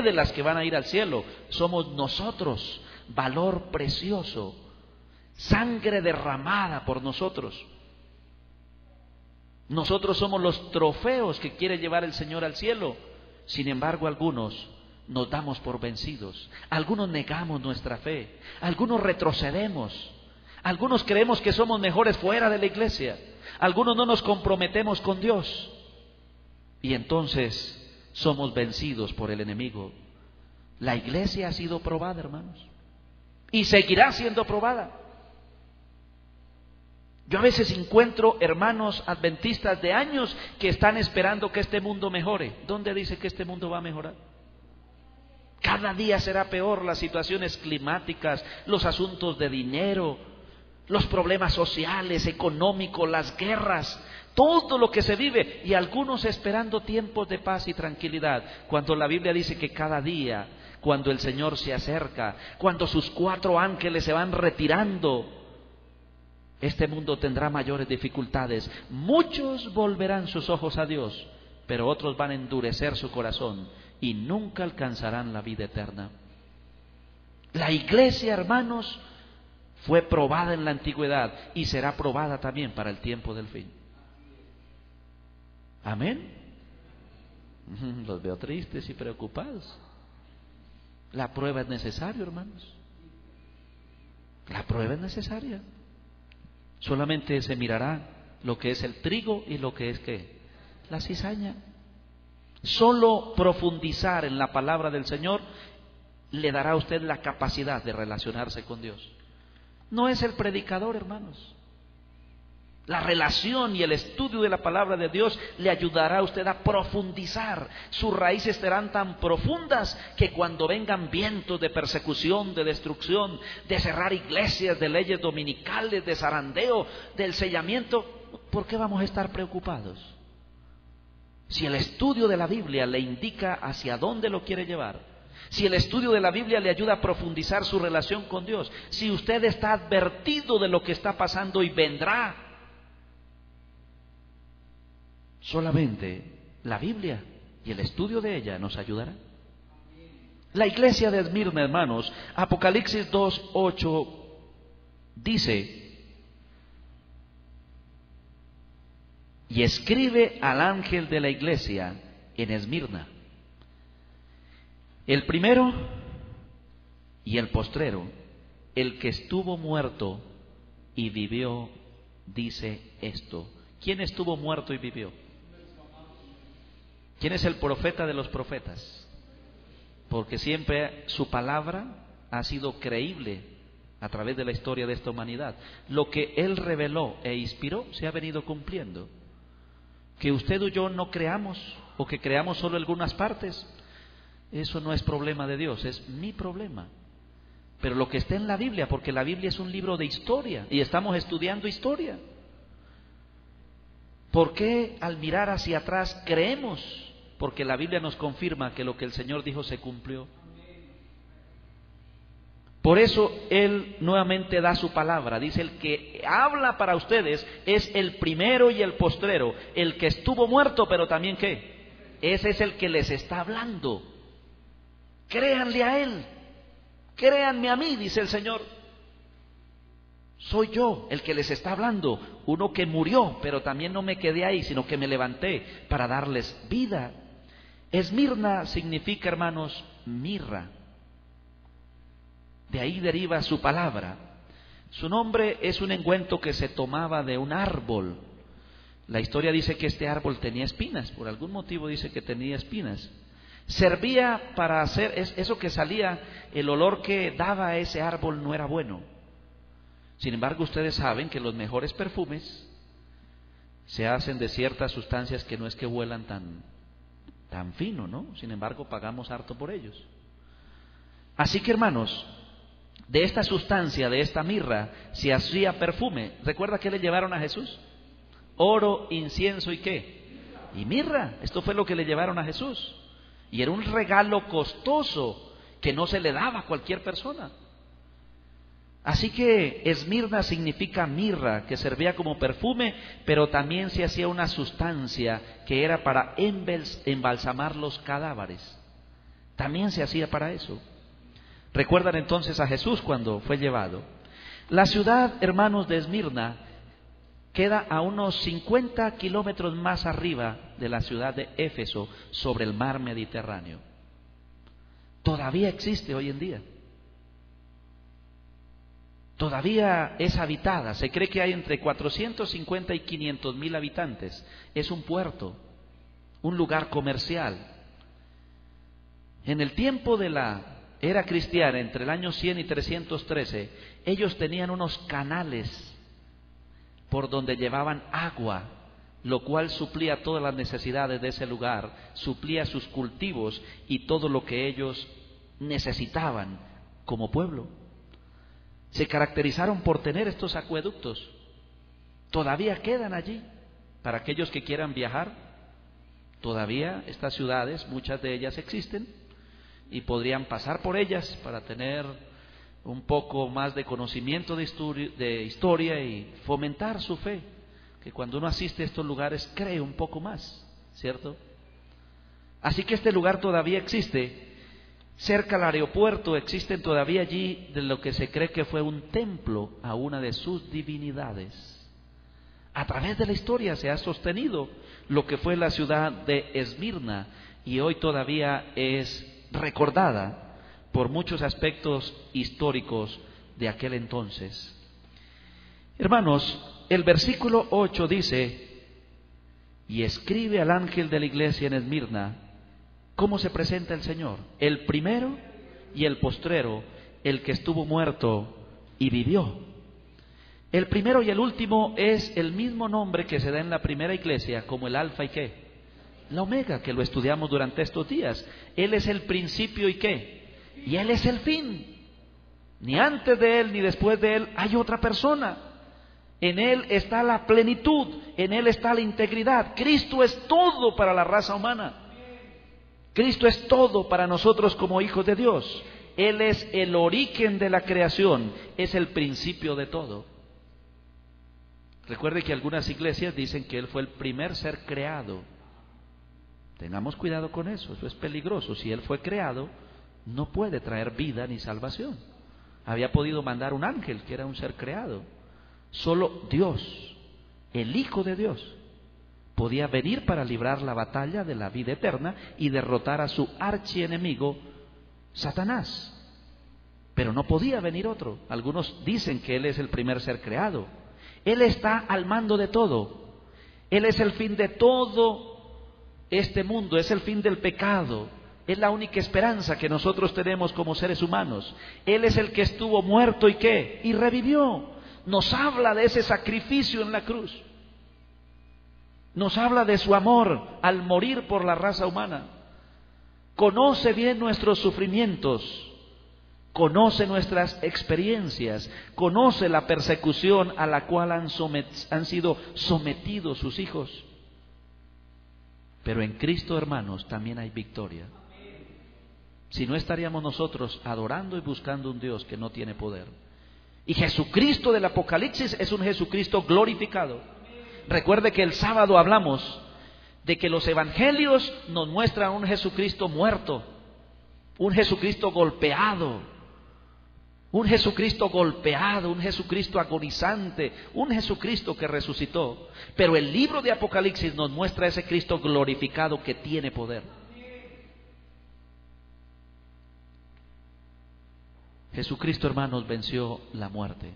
de las que van a ir al cielo somos nosotros, valor precioso, sangre derramada por nosotros. Nosotros somos los trofeos que quiere llevar el Señor al cielo. Sin embargo, algunos nos damos por vencidos, algunos negamos nuestra fe, algunos retrocedemos, algunos creemos que somos mejores fuera de la iglesia, algunos no nos comprometemos con Dios y entonces somos vencidos por el enemigo. La iglesia ha sido probada, hermanos, y seguirá siendo probada. Yo a veces encuentro hermanos adventistas de años que están esperando que este mundo mejore. ¿Dónde dice que este mundo va a mejorar? Cada día será peor, las situaciones climáticas, los asuntos de dinero, los problemas sociales, económicos, las guerras, todo lo que se vive, y algunos esperando tiempos de paz y tranquilidad, cuando la Biblia dice que cada día, cuando el Señor se acerca, cuando sus 4 ángeles se van retirando, este mundo tendrá mayores dificultades. Muchos volverán sus ojos a Dios, pero otros van a endurecer su corazón y nunca alcanzarán la vida eterna. La iglesia, hermanos, fue probada en la antigüedad y será probada también para el tiempo del fin. Amén. Los veo tristes y preocupados. La prueba es necesaria, hermanos. La prueba es necesaria. Solamente se mirará lo que es el trigo y lo que es ¿qué? La cizaña. Solo profundizar en la palabra del Señor le dará a usted la capacidad de relacionarse con Dios. No es el predicador, hermanos. La relación y el estudio de la palabra de Dios le ayudará a usted a profundizar. Sus raíces serán tan profundas que cuando vengan vientos de persecución, de destrucción, de cerrar iglesias, de leyes dominicales, de zarandeo, del sellamiento, ¿por qué vamos a estar preocupados? Si el estudio de la Biblia le indica hacia dónde lo quiere llevar, si el estudio de la Biblia le ayuda a profundizar su relación con Dios, si usted está advertido de lo que está pasando y vendrá, solamente la Biblia y el estudio de ella nos ayudará. La iglesia de Esmirna, hermanos, Apocalipsis 2:8 dice: y escribe al ángel de la iglesia en Esmirna, el primero y el postrero, el que estuvo muerto y vivió, dice esto. ¿Quién estuvo muerto y vivió? ¿Quién es el profeta de los profetas? Porque siempre su palabra ha sido creíble a través de la historia de esta humanidad. Lo que él reveló e inspiró se ha venido cumpliendo. Que usted o yo no creamos, o que creamos solo algunas partes, eso no es problema de Dios, es mi problema. Pero lo que está en la Biblia, porque la Biblia es un libro de historia y estamos estudiando historia. ¿Por qué al mirar hacia atrás creemos? Porque la Biblia nos confirma que lo que el Señor dijo se cumplió. Por eso Él nuevamente da su palabra. Dice: el que habla para ustedes es el primero y el postrero, el que estuvo muerto, pero también ¿qué? Ese es el que les está hablando. Créanle a Él, créanme a mí, dice el Señor. Soy yo el que les está hablando, uno que murió, pero también no me quedé ahí, sino que me levanté para darles vida. Esmirna significa, hermanos, mirra. De ahí deriva su palabra. Su nombre es un engüento que se tomaba de un árbol. La historia dice que este árbol tenía espinas, por algún motivo dice que tenía espinas. Servía para hacer eso que salía, el olor que daba a ese árbol no era bueno. Sin embargo, ustedes saben que los mejores perfumes se hacen de ciertas sustancias que no es que huelan tan fino, ¿no? Sin embargo, pagamos harto por ellos. Así que, hermanos, de esta sustancia, de esta mirra, se hacía perfume. ¿Recuerda qué le llevaron a Jesús? Oro, incienso y ¿qué? Y mirra. Esto fue lo que le llevaron a Jesús. Y era un regalo costoso que no se le daba a cualquier persona. Así que Esmirna significa mirra, que servía como perfume, pero también se hacía una sustancia que era para embalsamar los cadáveres. También se hacía para eso. Recuerdan entonces a Jesús cuando fue llevado. La ciudad, hermanos, de Esmirna queda a unos 50 kilómetros más arriba de la ciudad de Éfeso, sobre el mar Mediterráneo. Todavía existe hoy en día. Todavía es habitada. Se cree que hay entre 450 y 500,000 habitantes. Es un puerto, un lugar comercial. En el tiempo de la era cristiana, entre el año 100 y 313, ellos tenían unos canales por donde llevaban agua, lo cual suplía todas las necesidades de ese lugar, suplía sus cultivos y todo lo que ellos necesitaban como pueblo. Se caracterizaron por tener estos acueductos. Todavía quedan allí para aquellos que quieran viajar. Todavía estas ciudades, muchas de ellas existen, y podrían pasar por ellas para tener un poco más de conocimiento de historia y fomentar su fe, que cuando uno asiste a estos lugares cree un poco más, ¿cierto? Así que este lugar todavía existe. Cerca al aeropuerto existen todavía allí de lo que se cree que fue un templo a una de sus divinidades. A través de la historia se ha sostenido lo que fue la ciudad de Esmirna, y hoy todavía es recordada por muchos aspectos históricos de aquel entonces. Hermanos, el versículo 8 dice: y escribe al ángel de la iglesia en Esmirna. ¿Cómo se presenta el Señor? El primero y el postrero, el que estuvo muerto y vivió. El primero y el último es el mismo nombre que se da en la primera iglesia, como el alfa y qué, la omega, que lo estudiamos durante estos días. Él es el principio y qué, y Él es el fin. Ni antes de Él ni después de Él hay otra persona. En Él está la plenitud, en Él está la integridad. Cristo es todo para la raza humana. Cristo es todo para nosotros como hijos de Dios. Él es el origen de la creación, es el principio de todo. Recuerde que algunas iglesias dicen que Él fue el primer ser creado. Tengamos cuidado con eso, eso es peligroso. Si Él fue creado, no puede traer vida ni salvación. Había podido mandar un ángel, que era un ser creado. Solo Dios, el Hijo de Dios, podía venir para librar la batalla de la vida eterna y derrotar a su archienemigo, Satanás. Pero no podía venir otro. Algunos dicen que Él es el primer ser creado. Él está al mando de todo. Él es el fin de todo este mundo, es el fin del pecado. Es la única esperanza que nosotros tenemos como seres humanos. Él es el que estuvo muerto y ¿qué? Y revivió. Nos habla de ese sacrificio en la cruz. Nos habla de su amor al morir por la raza humana. Conoce bien nuestros sufrimientos, conoce nuestras experiencias, conoce la persecución a la cual han sido sometidos sus hijos. Pero en Cristo, hermanos, también hay victoria. Si no, estaríamos nosotros adorando y buscando un Dios que no tiene poder. Y Jesucristo del Apocalipsis es un Jesucristo glorificado. Recuerde que el sábado hablamos de que los evangelios nos muestran un Jesucristo muerto, un Jesucristo golpeado, un Jesucristo agonizante, un Jesucristo que resucitó. Pero el libro de Apocalipsis nos muestra ese Cristo glorificado que tiene poder. Jesucristo, hermanos, venció la muerte.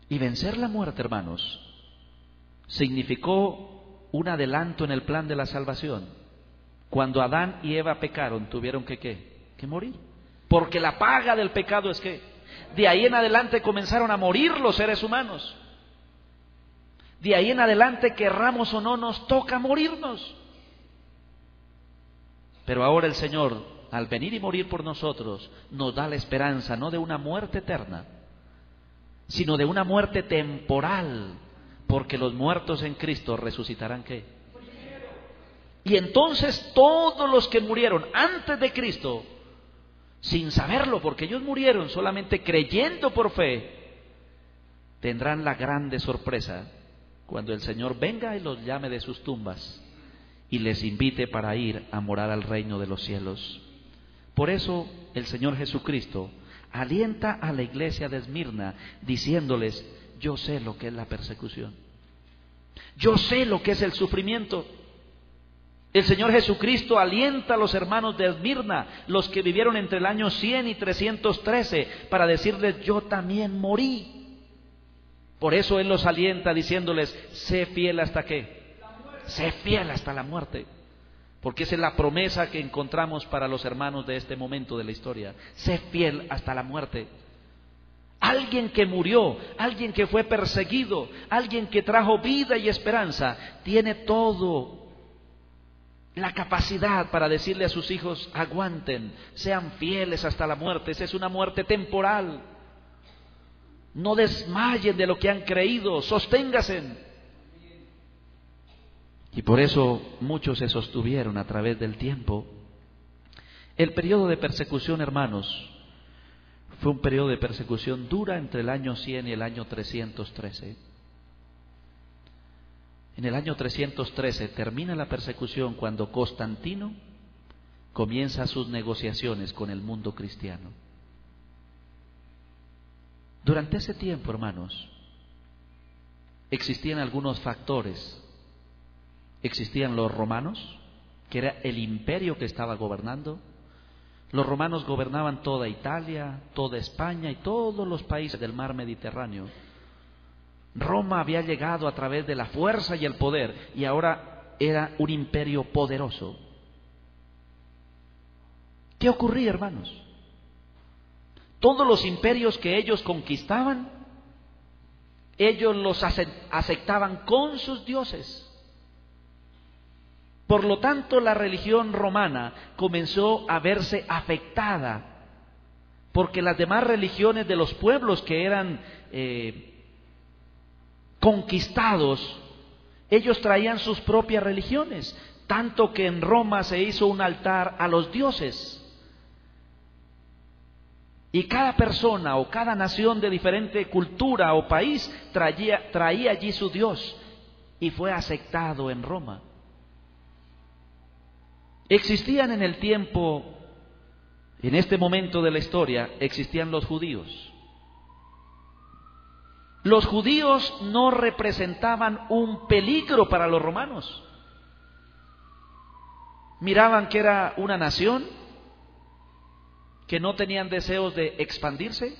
Y vencer la muerte, hermanos, significó un adelanto en el plan de la salvación. Cuando Adán y Eva pecaron, tuvieron que morir. Porque la paga del pecado es que de ahí en adelante comenzaron a morir los seres humanos. De ahí en adelante, querramos o no, nos toca morirnos. Pero ahora el Señor, al venir y morir por nosotros, nos da la esperanza, no de una muerte eterna, sino de una muerte temporal, porque los muertos en Cristo resucitarán ¿qué? Y entonces todos los que murieron antes de Cristo, sin saberlo, porque ellos murieron solamente creyendo por fe, tendrán la grande sorpresa cuando el Señor venga y los llame de sus tumbas y les invite para ir a morar al reino de los cielos. Por eso el Señor Jesucristo alienta a la iglesia de Esmirna diciéndoles: yo sé lo que es la persecución, yo sé lo que es el sufrimiento. El Señor Jesucristo alienta a los hermanos de Esmirna, los que vivieron entre el año 100 y 313, para decirles: yo también morí. Por eso Él los alienta diciéndoles: sé fiel hasta ¿qué? Sé fiel hasta la muerte. Porque esa es la promesa que encontramos para los hermanos de este momento de la historia. Sé fiel hasta la muerte. Alguien que murió, alguien que fue perseguido, alguien que trajo vida y esperanza, tiene todo la capacidad para decirle a sus hijos: aguanten, sean fieles hasta la muerte. Esa es una muerte temporal. No desmayen de lo que han creído, sosténganse. Y por eso muchos se sostuvieron a través del tiempo. El periodo de persecución, hermanos, fue un periodo de persecución dura entre el año 100 y el año 313. En el año 313 termina la persecución cuando Constantino comienza sus negociaciones con el mundo cristiano. Durante ese tiempo, hermanos, existían algunos factores. Existían los romanos, que era el imperio que estaba gobernando. Los romanos gobernaban toda Italia, toda España y todos los países del mar Mediterráneo. Roma había llegado a través de la fuerza y el poder, y ahora era un imperio poderoso. ¿Qué ocurría, hermanos? Todos los imperios que ellos conquistaban, ellos los aceptaban con sus dioses. Por lo tanto, la religión romana comenzó a verse afectada, porque las demás religiones de los pueblos que eran conquistados, ellos traían sus propias religiones, tanto que en Roma se hizo un altar a los dioses. Y cada persona o cada nación de diferente cultura o país traía allí su dios, y fue aceptado en Roma. Existían en el tiempo, en este momento de la historia, existían los judíos. Los judíos no representaban un peligro para los romanos. Miraban que era una nación que no tenían deseos de expandirse,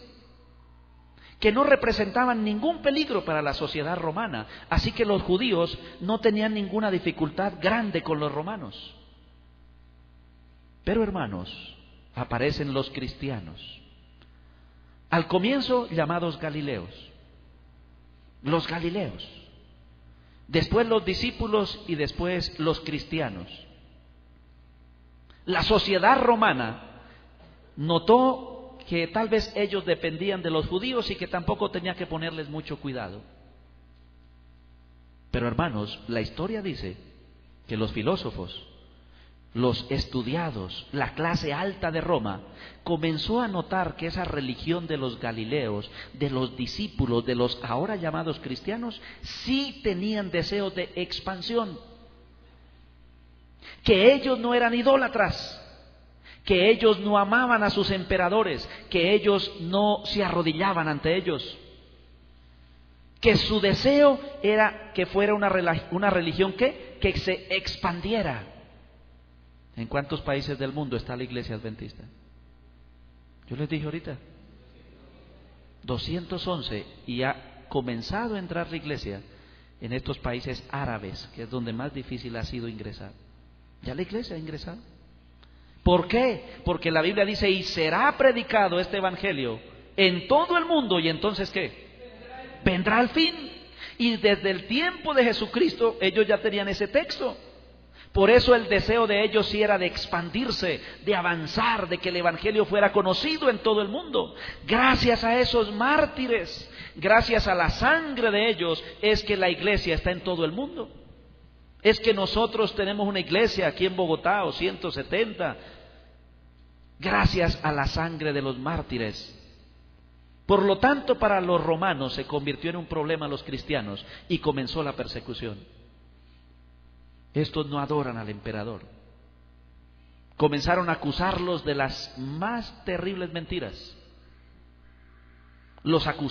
que no representaban ningún peligro para la sociedad romana. Así que los judíos no tenían ninguna dificultad grande con los romanos. Pero, hermanos, aparecen los cristianos, al comienzo llamados Galileos, los Galileos, después los discípulos y después los cristianos. La sociedad romana notó que tal vez ellos dependían de los judíos y que tampoco tenía que ponerles mucho cuidado. Pero, hermanos, la historia dice que los filósofos, los estudiados, la clase alta de Roma, comenzó a notar que esa religión de los Galileos, de los discípulos, de los ahora llamados cristianos, sí tenían deseos de expansión. Que ellos no eran idólatras, que ellos no amaban a sus emperadores, que ellos no se arrodillaban ante ellos. Que su deseo era que fuera una religión que se expandiera. ¿En cuántos países del mundo está la iglesia adventista? Yo les dije ahorita, 211, y ha comenzado a entrar la iglesia en estos países árabes, que es donde más difícil ha sido ingresar. Ya la iglesia ha ingresado. ¿Por qué? Porque la Biblia dice: y será predicado este evangelio en todo el mundo, y entonces ¿qué? Vendrá el fin. Y desde el tiempo de Jesucristo ellos ya tenían ese texto. Por eso el deseo de ellos sí era de expandirse, de avanzar, de que el evangelio fuera conocido en todo el mundo. Gracias a esos mártires, gracias a la sangre de ellos, es que la iglesia está en todo el mundo. Es que nosotros tenemos una iglesia aquí en Bogotá, o 170, gracias a la sangre de los mártires. Por lo tanto, para los romanos se convirtió en un problema a los cristianos y comenzó la persecución. Estos no adoran al emperador. Comenzaron a acusarlos de las más terribles mentiras. Los acusaron